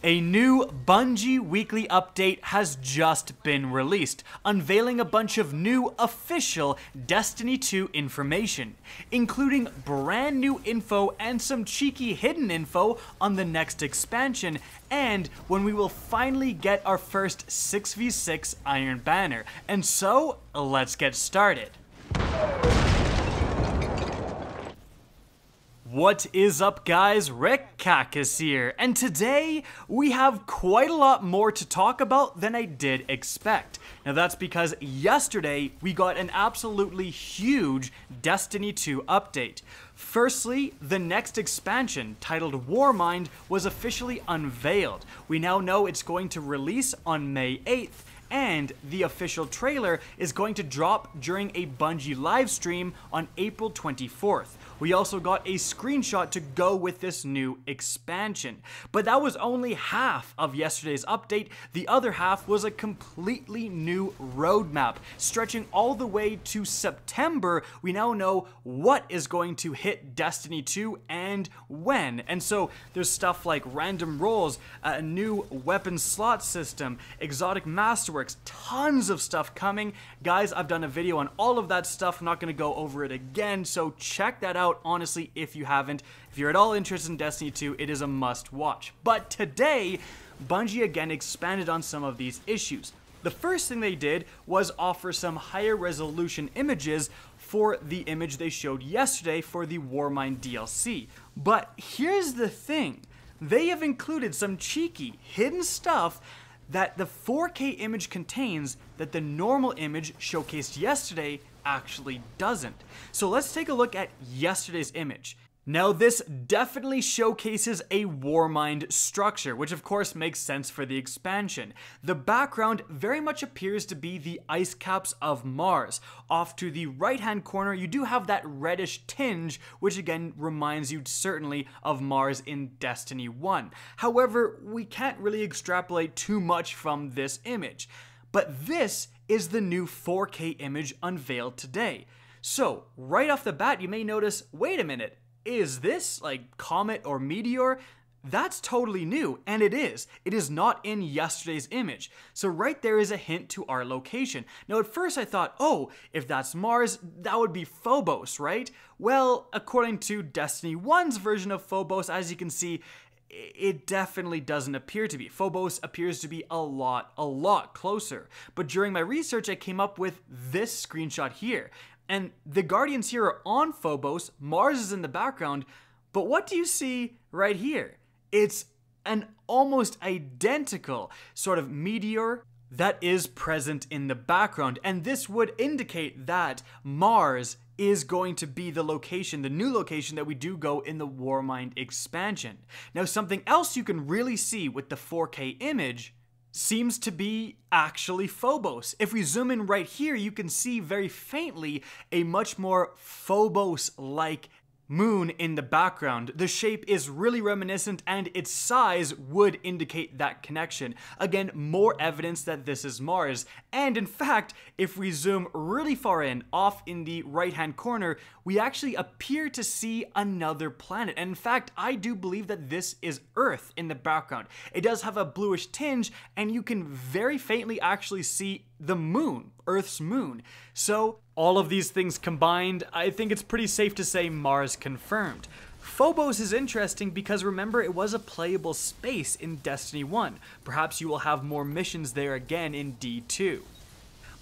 A new Bungie Weekly update has just been released, unveiling a bunch of new official Destiny 2 information, including brand new info and some cheeky hidden info on the next expansion, and when we will finally get our first 6v6 Iron Banner. And so, let's get started. What is up, guys? Rick Cacus here, and today we have quite a lot more to talk about than I did expect. Now that's because yesterday we got an absolutely huge Destiny 2 update. Firstly, the next expansion, titled Warmind, was officially unveiled. We now know it's going to release on May 8th, and the official trailer is going to drop during a Bungie livestream on April 24th. We also got a screenshot to go with this new expansion. But that was only half of yesterday's update. The other half was a completely new roadmap, stretching all the way to September. We now know what is going to hit Destiny 2 and when. And so there's stuff like random rolls, a new weapon slot system, exotic masterworks, tons of stuff coming. Guys, I've done a video on all of that stuff. I'm not going to go over it again, so check that out. Honestly, if you haven't. If you're at all interested in Destiny 2, it is a must watch. But today, Bungie again expanded on some of these issues. The first thing they did was offer some higher resolution images for the image they showed yesterday for the Warmind DLC. But here's the thing. They have included some cheeky, hidden stuff that the 4K image contains that the normal image showcased yesterday actually doesn't. So let's take a look at yesterday's image. Now this definitely showcases a Warmind structure, which of course makes sense for the expansion. The background very much appears to be the ice caps of Mars. Off to the right hand corner you do have that reddish tinge, which again reminds you certainly of Mars in Destiny 1. However, we can't really extrapolate too much from this image. But this is the new 4K image unveiled today. So right off the bat you may notice, wait a minute, is this like comet or meteor? That's totally new, and it is. It is not in yesterday's image. So right there is a hint to our location. Now at first I thought, oh, if that's Mars, that would be Phobos, right? Well, according to Destiny 1's version of Phobos, as you can see, it definitely doesn't appear to be. Phobos appears to be a lot closer. But during my research, I came up with this screenshot here. And the Guardians here are on Phobos, Mars is in the background, but what do you see right here? It's an almost identical sort of meteor that is present in the background, and this would indicate that Mars is going to be the location, the new location that we do go in the Warmind expansion. Now something else you can really see with the 4K image seems to be actually Phobos. If we zoom in right here, you can see very faintly a much more Phobos-like moon in the background. The shape is really reminiscent and its size would indicate that connection. Again, more evidence that this is Mars. And in fact, if we zoom really far in, off in the right hand corner, we actually appear to see another planet. And in fact, I do believe that this is Earth in the background. It does have a bluish tinge and you can very faintly actually see the moon, Earth's moon. So all of these things combined, I think it's pretty safe to say Mars confirmed. Phobos is interesting because remember, it was a playable space in Destiny 1. Perhaps you will have more missions there again in D2.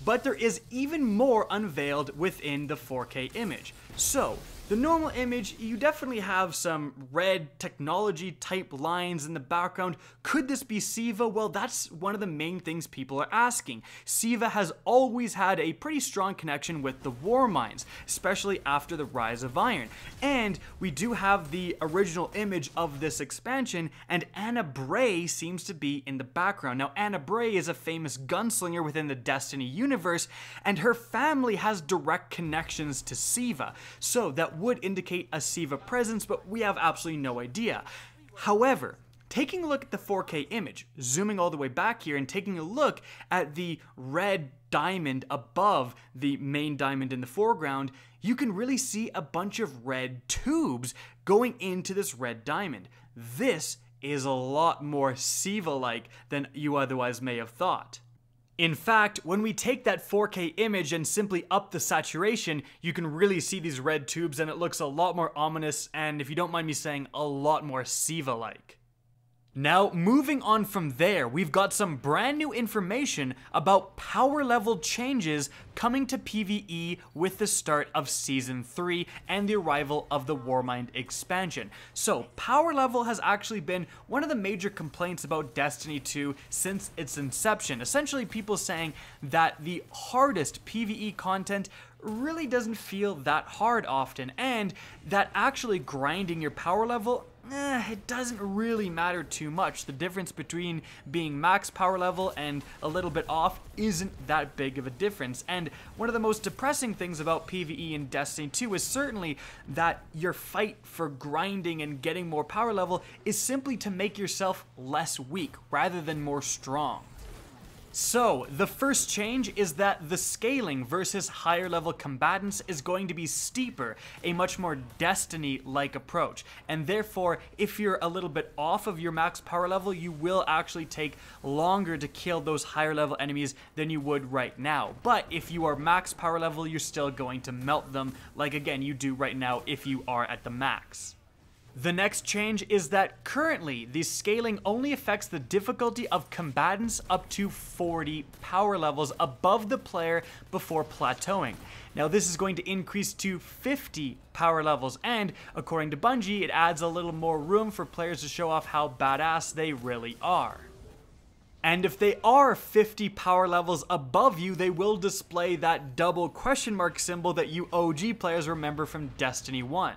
But there is even more unveiled within the 4K image. So, the normal image, you definitely have some red technology type lines in the background. Could this be Siva? Well, that's one of the main things people are asking. Siva has always had a pretty strong connection with the Warminds, especially after the Rise of Iron. And we do have the original image of this expansion, and Anna Bray seems to be in the background. Now, Anna Bray is a famous gunslinger within the Destiny universe, and her family has direct connections to Siva. So that would indicate a Siva presence, but we have absolutely no idea. However, taking a look at the 4K image, zooming all the way back here and taking a look at the red diamond above the main diamond in the foreground, you can really see a bunch of red tubes going into this red diamond. This is a lot more Siva-like than you otherwise may have thought. In fact, when we take that 4K image and simply up the saturation, you can really see these red tubes and it looks a lot more ominous and, if you don't mind me saying, a lot more Siva-like. Now, moving on from there, we've got some brand new information about power level changes coming to PvE with the start of Season 3 and the arrival of the Warmind Expansion. So, power level has actually been one of the major complaints about Destiny 2 since its inception. Essentially, people saying that the hardest PvE content really doesn't feel that hard often, and that actually grinding your power level, it doesn't really matter too much. The difference between being max power level and a little bit off isn't that big of a difference. And one of the most depressing things about PvE in Destiny 2 is certainly that your fight for grinding and getting more power level is simply to make yourself less weak rather than more strong. So, the first change is that the scaling versus higher level combatants is going to be steeper, a much more Destiny-like approach, and therefore, if you're a little bit off of your max power level, you will actually take longer to kill those higher level enemies than you would right now. But if you are max power level, you're still going to melt them, like again you do right now if you are at the max. The next change is that currently, the scaling only affects the difficulty of combatants up to 40 power levels above the player before plateauing. Now this is going to increase to 50 power levels, and according to Bungie, it adds a little more room for players to show off how badass they really are. And if they are 50 power levels above you, they will display that double question mark symbol that you OG players remember from Destiny 1.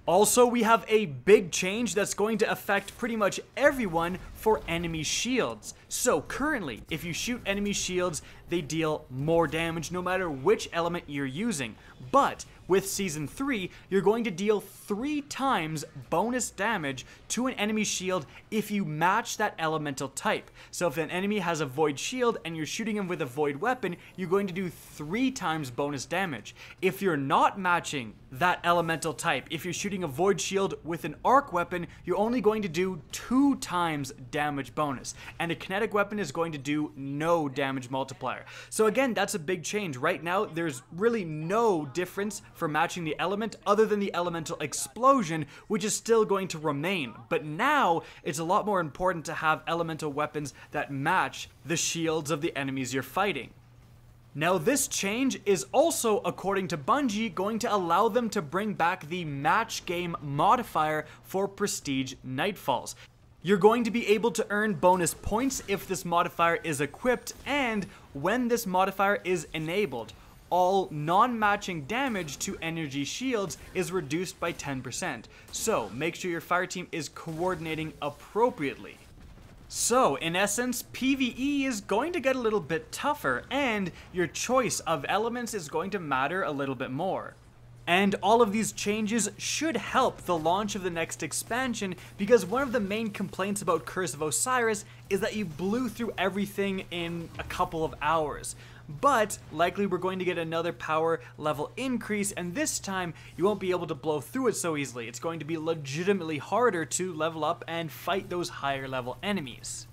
Also, we have a big change that's going to affect pretty much everyone for enemy shields. So currently, if you shoot enemy shields, they deal more damage no matter which element you're using. But with Season 3, you're going to deal 3 times bonus damage to an enemy shield if you match that elemental type. So if an enemy has a void shield and you're shooting him with a void weapon, you're going to do 3 times bonus damage. If you're not matching that elemental type, if you're shooting a void shield with an arc weapon, you're only going to do 2 times damage bonus. And a kinetic weapon is going to do no damage multiplier. So again, that's a big change. Right now, there's really no difference for matching the element other than the elemental explosion, which is still going to remain. But now, it's a lot more important to have elemental weapons that match the shields of the enemies you're fighting. Now this change is also, according to Bungie, going to allow them to bring back the match game modifier for Prestige Nightfalls. You're going to be able to earn bonus points if this modifier is equipped, and when this modifier is enabled, all non-matching damage to energy shields is reduced by 10%. So make sure your fire team is coordinating appropriately. So, in essence, PvE is going to get a little bit tougher, and your choice of elements is going to matter a little bit more. And all of these changes should help the launch of the next expansion, because one of the main complaints about Curse of Osiris is that you blew through everything in a couple of hours. But likely we're going to get another power level increase, and this time you won't be able to blow through it so easily. It's going to be legitimately harder to level up and fight those higher level enemies.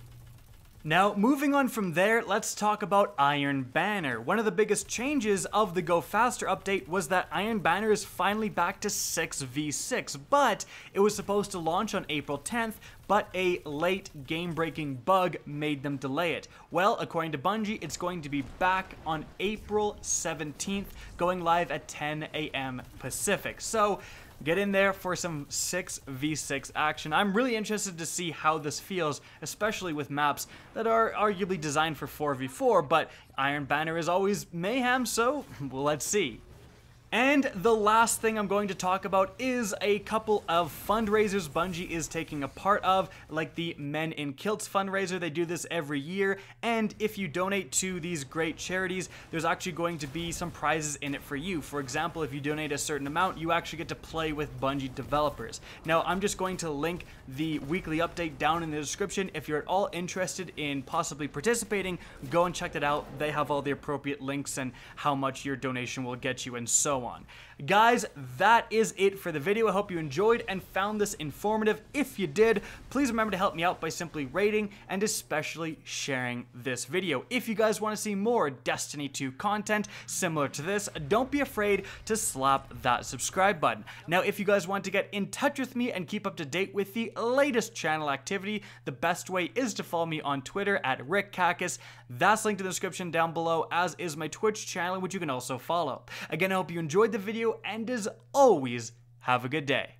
Now, moving on from there, let's talk about Iron Banner. One of the biggest changes of the Go Faster update was that Iron Banner is finally back to 6v6, but it was supposed to launch on April 10th, but a late game-breaking bug made them delay it. Well, according to Bungie, it's going to be back on April 17th, going live at 10 a.m. Pacific. So, get in there for some 6v6 action. I'm really interested to see how this feels, especially with maps that are arguably designed for 4v4, but Iron Banner is always mayhem, so let's see. And the last thing I'm going to talk about is a couple of fundraisers Bungie is taking a part of, like the Men in Kilts fundraiser. They do this every year, and if you donate to these great charities, there's actually going to be some prizes in it for you. For example, if you donate a certain amount, you actually get to play with Bungie developers. Now, I'm just going to link the weekly update down in the description. If you're at all interested in possibly participating, go and check that out. They have all the appropriate links and how much your donation will get you and so so on. Guys, that is it for the video. I hope you enjoyed and found this informative. If you did, please remember to help me out by simply rating and especially sharing this video. If you guys want to see more Destiny 2 content similar to this, don't be afraid to slap that subscribe button. Now, if you guys want to get in touch with me and keep up to date with the latest channel activity, the best way is to follow me on Twitter at RickCacus. That's linked in the description down below, as is my Twitch channel, which you can also follow. Again, I hope you enjoyed the video, and as always, have a good day.